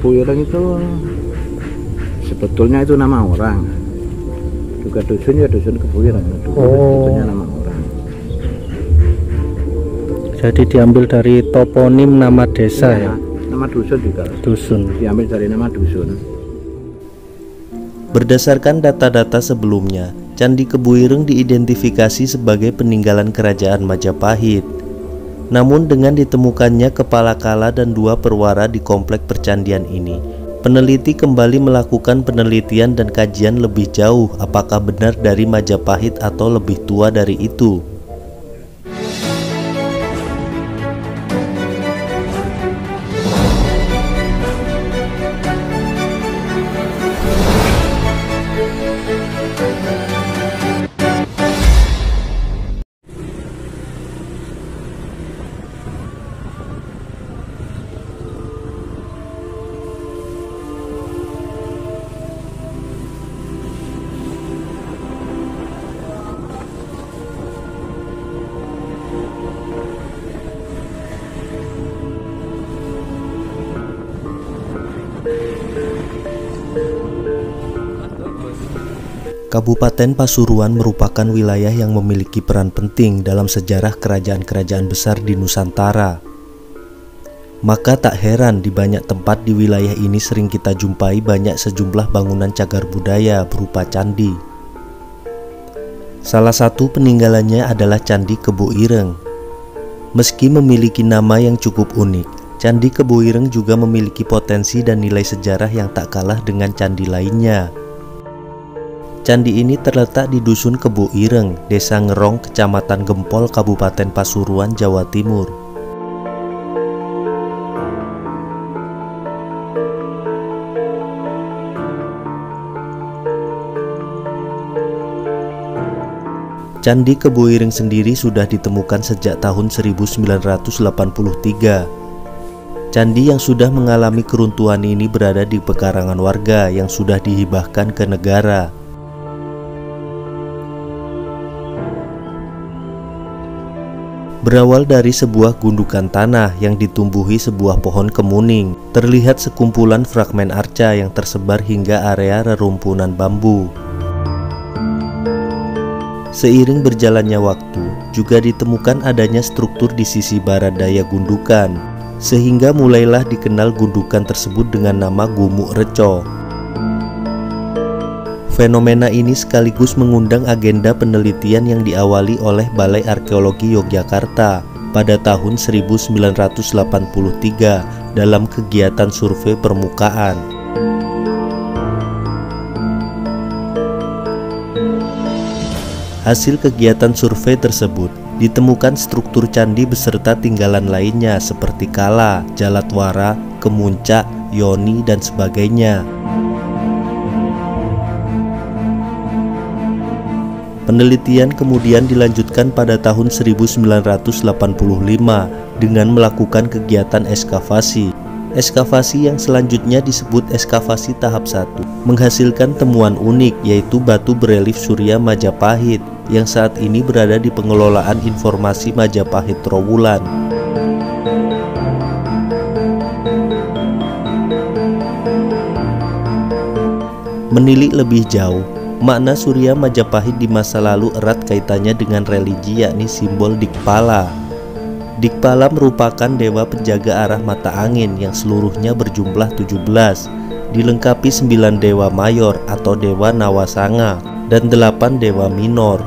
Kebuireng itu sebetulnya itu nama orang, juga dusun ya dusun Kebuireng. Sebetulnya nama orang. Jadi diambil dari toponim nama desa ya? Nama dusun juga. Dusun. Diambil dari nama dusun. Berdasarkan data-data sebelumnya, Candi Kebuireng diidentifikasi sebagai peninggalan kerajaan Majapahit. Namun dengan ditemukannya kepala kala dan 2 perwara di komplek percandian ini, peneliti kembali melakukan penelitian dan kajian lebih jauh apakah benar dari Majapahit atau lebih tua dari itu. Kabupaten Pasuruan merupakan wilayah yang memiliki peran penting dalam sejarah kerajaan-kerajaan besar di Nusantara. Maka tak heran di banyak tempat di wilayah ini sering kita jumpai banyak sejumlah bangunan cagar budaya berupa candi. Salah satu peninggalannya adalah Candi Kebuireng. Meski memiliki nama yang cukup unik, Candi Kebuireng juga memiliki potensi dan nilai sejarah yang tak kalah dengan candi lainnya. Candi ini terletak di Dusun Kebuireng, Desa Ngerong, Kecamatan Gempol, Kabupaten Pasuruan, Jawa Timur. Candi Kebuireng sendiri sudah ditemukan sejak tahun 1983. Candi yang sudah mengalami keruntuhan ini berada di pekarangan warga yang sudah dihibahkan ke negara. Berawal dari sebuah gundukan tanah yang ditumbuhi sebuah pohon kemuning, terlihat sekumpulan fragmen arca yang tersebar hingga area rerumpunan bambu. Seiring berjalannya waktu, juga ditemukan adanya struktur di sisi barat daya gundukan, sehingga mulailah dikenal gundukan tersebut dengan nama Gumuk Reco. Fenomena ini sekaligus mengundang agenda penelitian yang diawali oleh Balai Arkeologi Yogyakarta pada tahun 1983 dalam kegiatan survei permukaan. Hasil kegiatan survei tersebut ditemukan struktur candi beserta tinggalan lainnya seperti kala, jalatwara, kemuncak, yoni, dan sebagainya. Penelitian kemudian dilanjutkan pada tahun 1985 dengan melakukan kegiatan ekskavasi. Ekskavasi yang selanjutnya disebut ekskavasi tahap 1 menghasilkan temuan unik, yaitu batu berelief Surya Majapahit yang saat ini berada di pengelolaan informasi Majapahit Trowulan. Menilik lebih jauh, makna Surya Majapahit di masa lalu erat kaitannya dengan religi, yakni simbol Dikpala. Dikpala merupakan dewa penjaga arah mata angin yang seluruhnya berjumlah 17, dilengkapi 9 dewa mayor atau dewa Nawasanga dan 8 dewa minor.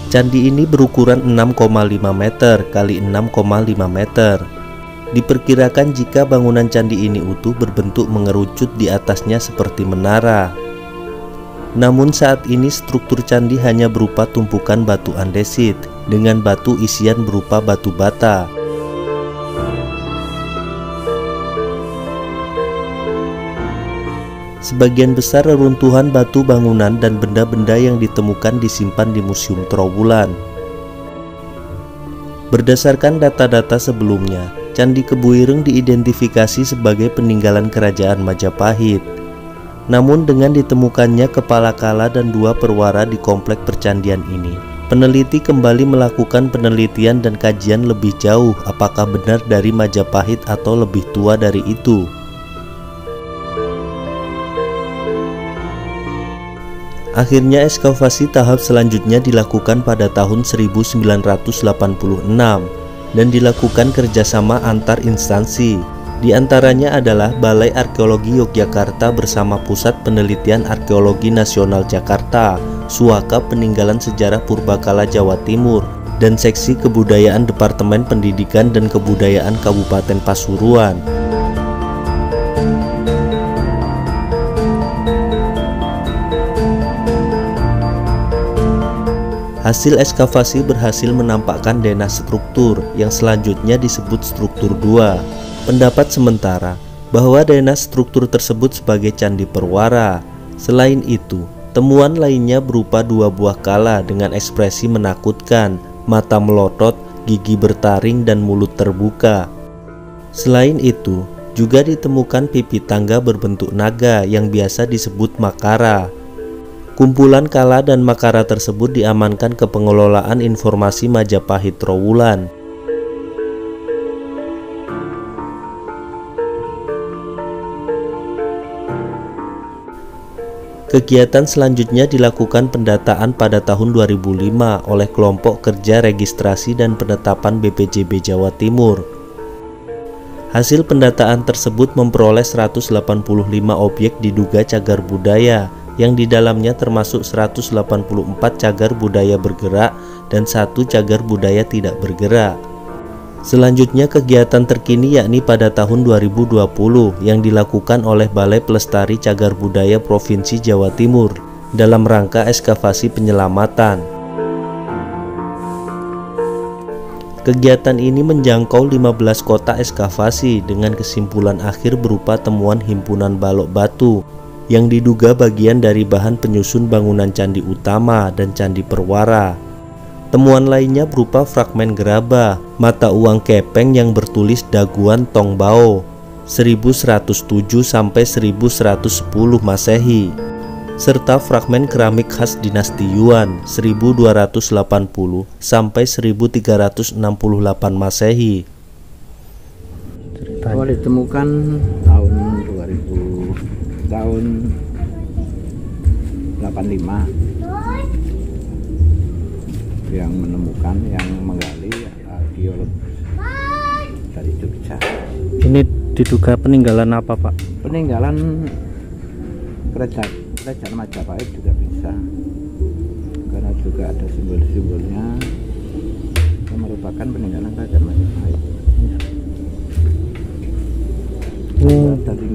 Candi ini berukuran 6,5 meter x 6,5 meter. Diperkirakan jika bangunan candi ini utuh berbentuk mengerucut di atasnya seperti menara. Namun saat ini struktur candi hanya berupa tumpukan batu andesit dengan batu isian berupa batu bata. Sebagian besar reruntuhan batu bangunan dan benda-benda yang ditemukan disimpan di Museum Trowulan. Berdasarkan data-data sebelumnya, Candi Kebuireng diidentifikasi sebagai peninggalan kerajaan Majapahit. Namun dengan ditemukannya kepala kala dan 2 perwara di komplek percandian ini, Peneliti kembali melakukan penelitian dan kajian lebih jauh apakah benar dari Majapahit atau lebih tua dari itu. Akhirnya ekskavasi tahap selanjutnya dilakukan pada tahun 1986 dan dilakukan kerjasama antar instansi. Di antaranya adalah Balai Arkeologi Yogyakarta bersama Pusat Penelitian Arkeologi Nasional Jakarta, Suaka Peninggalan Sejarah Purbakala Jawa Timur, dan Seksi Kebudayaan Departemen Pendidikan dan Kebudayaan Kabupaten Pasuruan. Hasil ekskavasi berhasil menampakkan denah struktur yang selanjutnya disebut struktur 2. Pendapat sementara bahwa denah struktur tersebut sebagai Candi Perwara. Selain itu, temuan lainnya berupa 2 buah kala dengan ekspresi menakutkan, mata melotot, gigi bertaring dan mulut terbuka. Selain itu, juga ditemukan pipi tangga berbentuk naga yang biasa disebut makara. Kumpulan kala dan makara tersebut diamankan ke Pengelolaan Informasi Majapahit Trowulan. Kegiatan selanjutnya dilakukan pendataan pada tahun 2005 oleh Kelompok Kerja Registrasi dan Penetapan BPJB Jawa Timur. Hasil pendataan tersebut memperoleh 185 objek diduga cagar budaya, yang di dalamnya termasuk 184 cagar budaya bergerak dan 1 cagar budaya tidak bergerak. Selanjutnya kegiatan terkini yakni pada tahun 2020 yang dilakukan oleh Balai Pelestari Cagar Budaya Provinsi Jawa Timur dalam rangka ekskavasi penyelamatan. Kegiatan ini menjangkau 15 kota ekskavasi dengan kesimpulan akhir berupa temuan himpunan balok batu yang diduga bagian dari bahan penyusun bangunan candi utama dan candi Perwara. Temuan lainnya berupa fragmen gerabah, mata uang kepeng yang bertulis Daguan Tongbao 1107 sampai 1110 Masehi, serta fragmen keramik khas dinasti Yuan 1280 sampai 1368 Masehi. Oh, ditemukan tahun 85 yang menemukan, yang menggali arkeolog dari Jogja. Ini diduga peninggalan apa, Pak? Peninggalan kerajaan Majapahit juga bisa, karena juga ada simbol-simbolnya yang merupakan peninggalan kerajaan Majapahit. Dari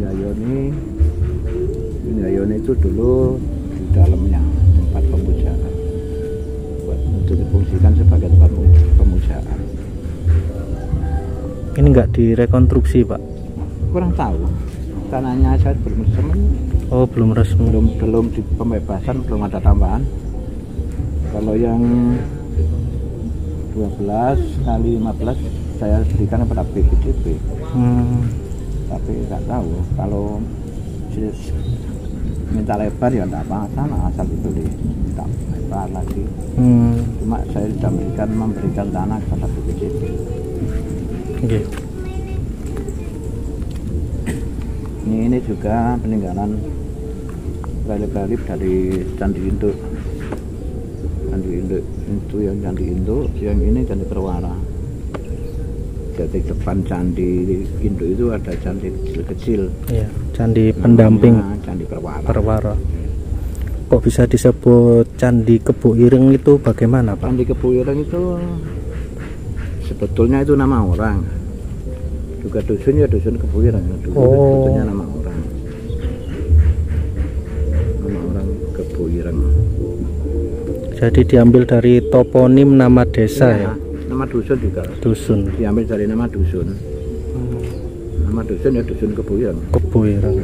Gayoni itu dulu di dalamnya tempat pemujaan, untuk difungsikan sebagai tempat pemujaan. Ini enggak direkonstruksi, Pak? Kurang tahu, tanahnya saya belum resmi. Oh, belum resmi. Belum di pembebasan, belum ada tambahan. Kalau yang 12 kali 15 saya berikan kepada BPJB. Tapi nggak tahu, kalau minta lebar ya enggak apa-apa, asal itu minta lebar lagi. Cuma saya sudah memberikan tanah kepada BPJB. Okay. Ini juga peninggalan relif dari Candi Induk. Candi Induk itu yang Candi Induk, yang ini Candi Perwara. Jadi depan Candi Induk itu ada candi kecil-kecil. Iya, candi pendamping. Candi Perwara. Perwara. Kok bisa disebut Candi Kebo Ireng itu bagaimana, Pak? Candi Kebo Ireng itu sebetulnya itu nama orang. Juga dusun ya dusun Kebo Ireng. Sebetulnya nama orang. Nama orang Kebo Ireng. Jadi diambil dari toponim nama desa ya? Nama dusun juga. Dusun. Diambil dari nama dusun. Nama dusun ya dusun Kebo Ireng. Kebo Ireng.